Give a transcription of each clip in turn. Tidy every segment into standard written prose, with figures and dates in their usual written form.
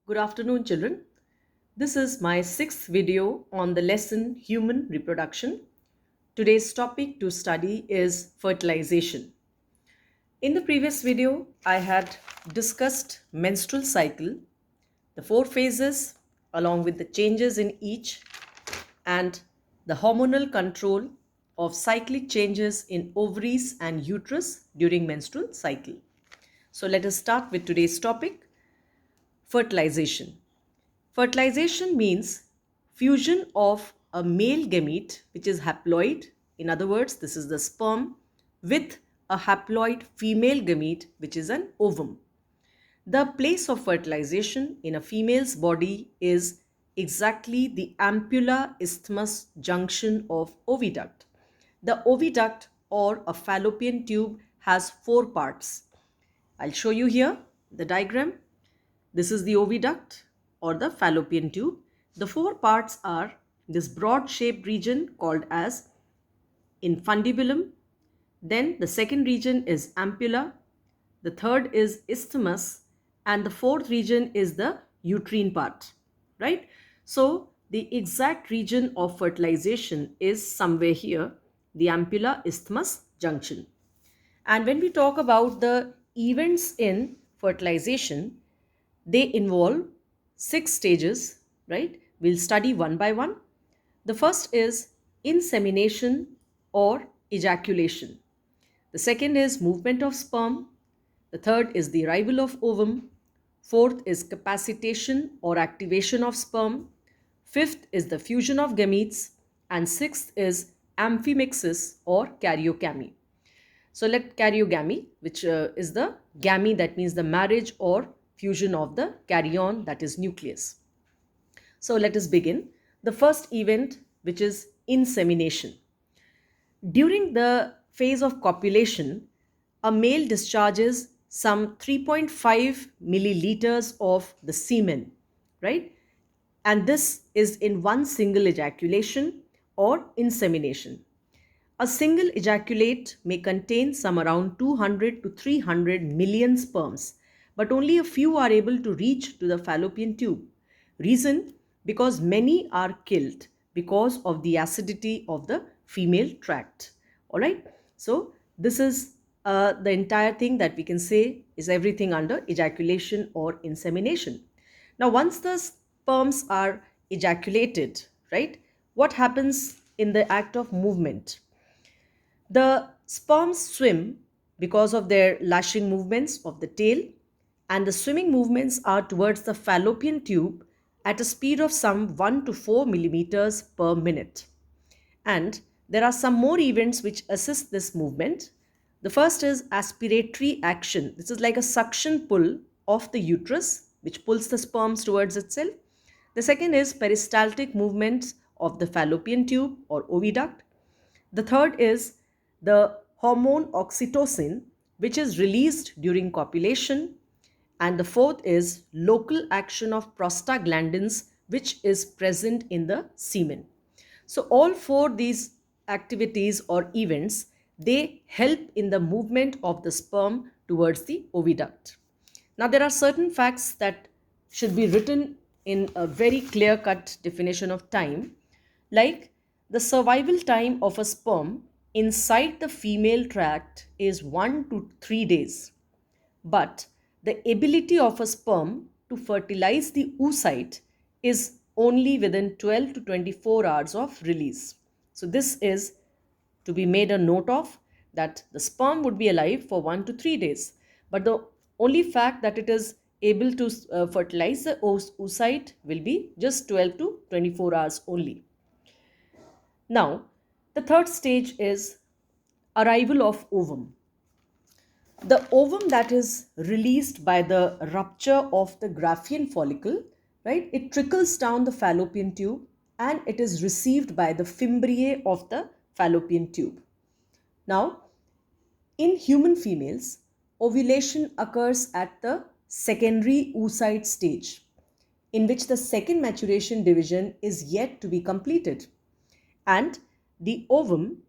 Good afternoon, children. This is my sixth video on the lesson Human Reproduction. Today's topic to study is fertilization. In the previous video, I had discussed menstrual cycle, the four phases, along with the changes in each, and the hormonal control of cyclic changes in ovaries and uterus during menstrual cycle. So let us start with today's topic, fertilization. Fertilization means fusion of a male gamete, which is haploid. In other words, this is the sperm, with a haploid female gamete, which is an ovum. The place of fertilization in a female's body is exactly the ampulla isthmus junction of oviduct. The oviduct or a fallopian tube has four parts. I'll show you here the diagram. This is the oviduct or the fallopian tube. The four parts are this broad shaped region called as infundibulum. Then the second region is ampulla. The third is isthmus. And the fourth region is the uterine part, right? So the exact region of fertilization is somewhere here, the ampulla isthmus junction. And when we talk about the events in fertilization, they involve six stages, right? We'll study one by one. The first is insemination or ejaculation. The second is movement of sperm. The third is the arrival of ovum. Fourth is capacitation or activation of sperm. Fifth is the fusion of gametes. And sixth is amphimixis or karyogamy. So let karyogamy, which is the gamy, that means the marriage or fusion of the karyon, that is nucleus. So let us begin. The first event, which is insemination. During the phase of copulation, a male discharges some 3.5 milliliters of the semen, right? And this is in one single ejaculation or insemination. A single ejaculate may contain some around 200 to 300 million sperms, but only a few are able to reach to the fallopian tube. Reason? Because many are killed because of the acidity of the female tract. All right. So this is the entire thing that we can say is everything under ejaculation or insemination. Now, once the sperms are ejaculated, right, what happens in the act of movement? The sperms swim because of their lashing movements of the tail, and the swimming movements are towards the fallopian tube at a speed of some 1 to 4 millimeters per minute. And there are some more events which assist this movement. The first is aspiratory action. This is like a suction pull of the uterus, which pulls the sperms towards itself. The second is peristaltic movements of the fallopian tube or oviduct. The third is the hormone oxytocin, which is released during copulation. And the fourth is local action of prostaglandins, which is present in the semen. So all four these activities or events, they help in the movement of the sperm towards the oviduct. Now there are certain facts that should be written in a very clear-cut definition of time, like the survival time of a sperm inside the female tract is 1 to 3 days. But the ability of a sperm to fertilize the oocyte is only within 12 to 24 hours of release. So this is to be made a note of, that the sperm would be alive for 1 to 3 days. But the only fact that it is able to fertilize the oocyte will be just 12 to 24 hours only. Now, the third stage is arrival of ovum. The ovum that is released by the rupture of the Graafian follicle, right, it trickles down the fallopian tube and it is received by the fimbriae of the fallopian tube. Now, in human females, ovulation occurs at the secondary oocyte stage, in which the second maturation division is yet to be completed. And the ovum,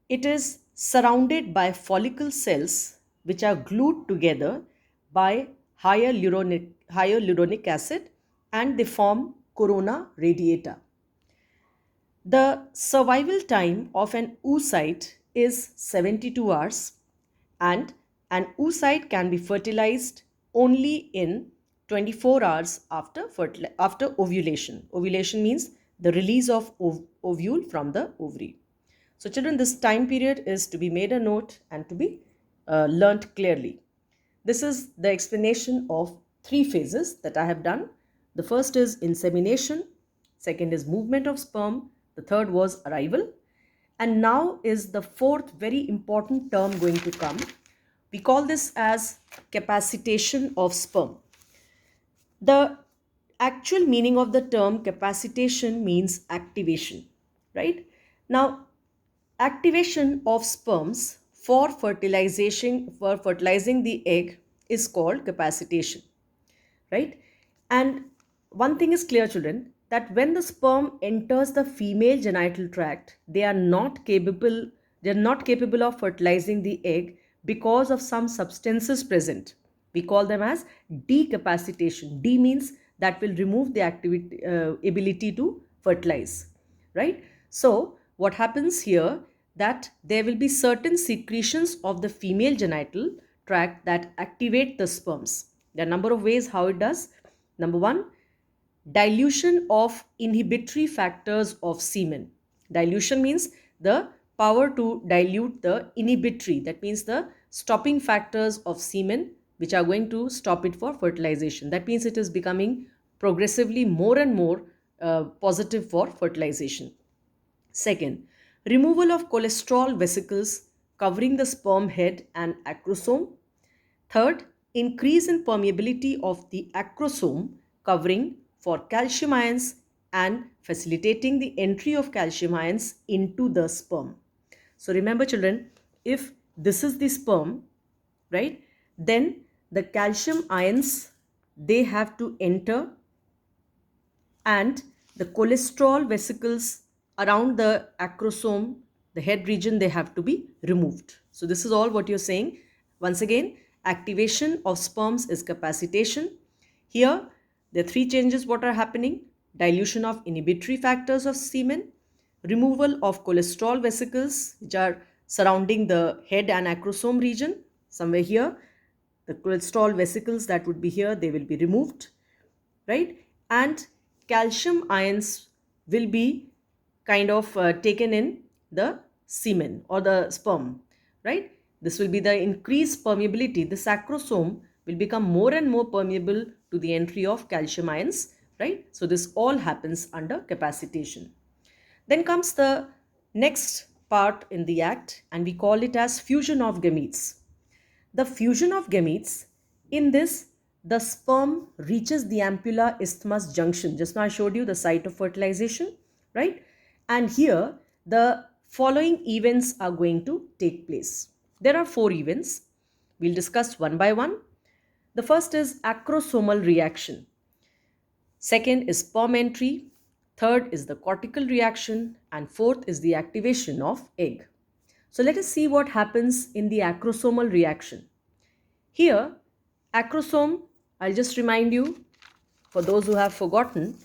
it is surrounded by follicle cells which are glued together by higher hyaluronic acid and they form corona radiata. The survival time of an oocyte is 72 hours, and an oocyte can be fertilized only in 24 hours after ovulation. Ovulation means the release of ovule from the ovary. So, children, this time period is to be made a note and to be learnt clearly. This is the explanation of three phases that I have done. The first is insemination, second is movement of sperm, the third was arrival, and now is the fourth very important term going to come. We call this as capacitation of sperm. The actual meaning of the term capacitation means activation, right? Now, activation of sperms for fertilizing the egg is called capacitation, right? And one thing is clear, children, that when the sperm enters the female genital tract, they are not capable of fertilizing the egg because of some substances present. We call them as decapacitation. D means that will remove the ability to fertilize, right? So what happens here, that there will be certain secretions of the female genital tract that activate the sperms. There are a number of ways how it does. Number one, dilution of inhibitory factors of semen. Dilution means the power to dilute the inhibitory, that means the stopping factors of semen which are going to stop it for fertilization. That means it is becoming progressively more and more positive for fertilization. Second, removal of cholesterol vesicles covering the sperm head and acrosome. Third, increase in permeability of the acrosome covering for calcium ions and facilitating the entry of calcium ions into the sperm. So remember, children, if this is the sperm, right, then the calcium ions, they have to enter, and the cholesterol vesicles around the acrosome, the head region, they have to be removed. So this is all what you're saying. Once again, activation of sperms is capacitation. Here, there are three changes what are happening: dilution of inhibitory factors of semen, removal of cholesterol vesicles which are surrounding the head and acrosome region. Somewhere here, the cholesterol vesicles that would be here, they will be removed, right? And calcium ions will be kind of taken in the semen or the sperm, right? This will be the increased permeability. The acrosome will become more and more permeable to the entry of calcium ions, right? So this all happens under capacitation. Then comes the next part in the act, and we call it as fusion of gametes. The fusion of gametes, in this, the sperm reaches the ampulla isthmus junction. Just now I showed you the site of fertilization, right? And here the following events are going to take place. There are four events. We'll discuss one by one. The first is acrosomal reaction. Second is sperm entry. Third is the cortical reaction. And fourth is the activation of egg. So let us see what happens in the acrosomal reaction. Here, acrosome, I'll just remind you, for those who have forgotten,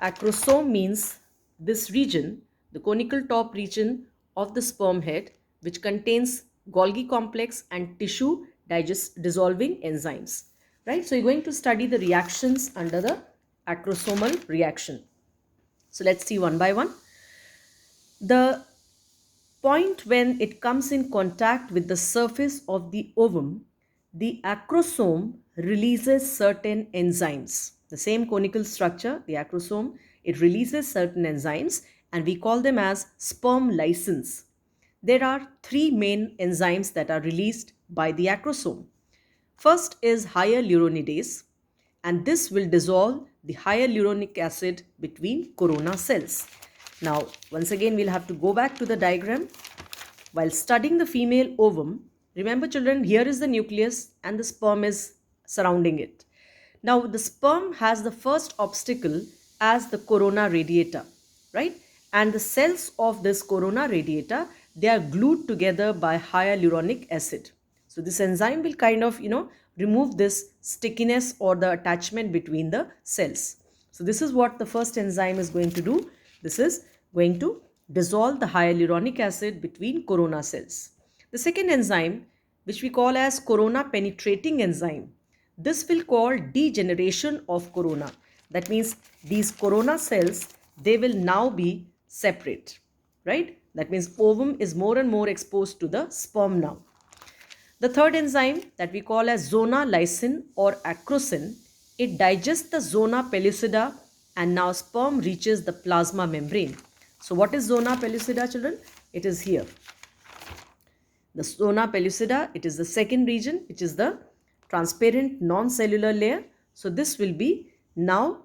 acrosome means this region, the conical top region of the sperm head, which contains Golgi complex and tissue dissolving enzymes. Right? So you're going to study the reactions under the acrosomal reaction. So let's see one by one. The point when it comes in contact with the surface of the ovum, the acrosome releases certain enzymes. The same conical structure, the acrosome, it releases certain enzymes, and we call them as sperm lysins. There are three main enzymes that are released by the acrosome. First is hyaluronidase, and this will dissolve the hyaluronic acid between corona cells. Now, once again, we'll have to go back to the diagram. While studying the female ovum, remember children, here is the nucleus and the sperm is surrounding it. Now, the sperm has the first obstacle as the corona radiata, right? And the cells of this corona radiata, they are glued together by hyaluronic acid. So this enzyme will kind of, remove this stickiness or the attachment between the cells. So this is what the first enzyme is going to do. This is going to dissolve the hyaluronic acid between corona cells. The second enzyme, which we call as corona penetrating enzyme, this will cause degeneration of corona. That means these corona cells, they will now be separate, right? That means ovum is more and more exposed to the sperm now. The third enzyme that we call as zona lysin or acrosin, it digests the zona pellucida and now sperm reaches the plasma membrane. So what is zona pellucida, children? It is here. The zona pellucida, it is the second region, which is the transparent non-cellular layer. So this will be now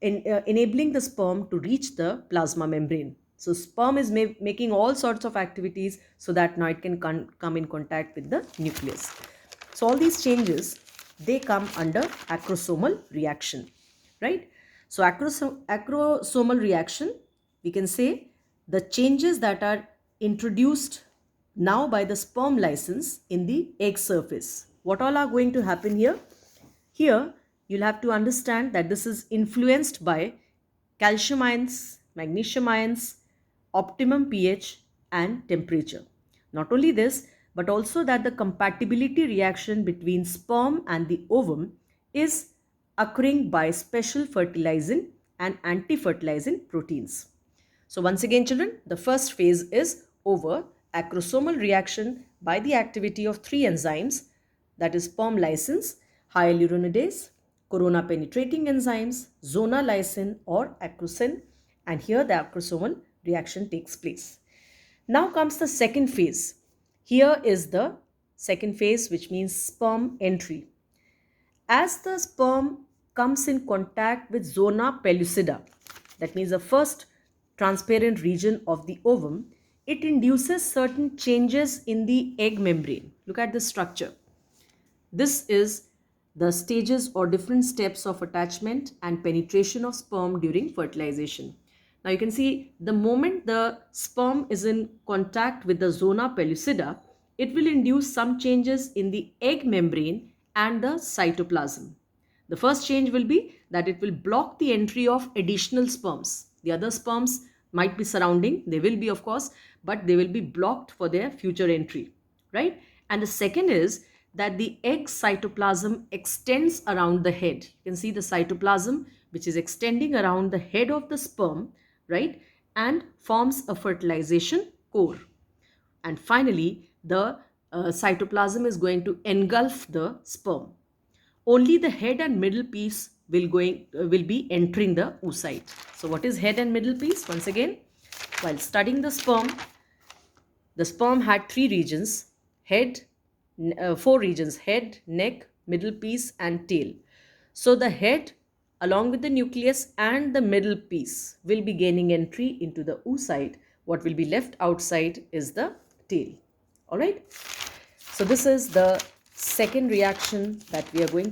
enabling the sperm to reach the plasma membrane. So sperm is making all sorts of activities so that now it can come in contact with the nucleus. So all these changes, they come under acrosomal reaction, right? So acrosomal reaction, we can say the changes that are introduced now by the sperm license in the egg surface. What all are going to happen here? Here, you'll have to understand that this is influenced by calcium ions, magnesium ions, optimum pH and temperature. Not only this, but also that the compatibility reaction between sperm and the ovum is occurring by special fertilizing and anti-fertilizing proteins. So once again, children, the first phase is over. Acrosomal reaction by the activity of three enzymes, that is sperm lysins, hyaluronidase, corona penetrating enzymes, zona lysin or acrosin, and here the acrosomal reaction takes place. Now comes the second phase. Here is the second phase, which means sperm entry. As the sperm comes in contact with zona pellucida, that means the first transparent region of the ovum, it induces certain changes in the egg membrane. Look at the structure. This is the stages or different steps of attachment and penetration of sperm during fertilization. Now you can see the moment the sperm is in contact with the zona pellucida, it will induce some changes in the egg membrane and the cytoplasm. The first change will be that it will block the entry of additional sperms. The other sperms might be surrounding, they will be of course, but they will be blocked for their future entry, right? And the second is that the egg cytoplasm extends around the head. You can see the cytoplasm which is extending around the head of the sperm, right? And forms a fertilization core. And finally, the cytoplasm is going to engulf the sperm. Only the head and middle piece will be entering the oocyte. So what is head and middle piece? Once again, while studying the sperm had three regions, four regions: head, neck, middle piece and tail. So the head along with the nucleus and the middle piece will be gaining entry into the oocyte. What will be left outside is the tail. All right. So this is the second reaction that we are going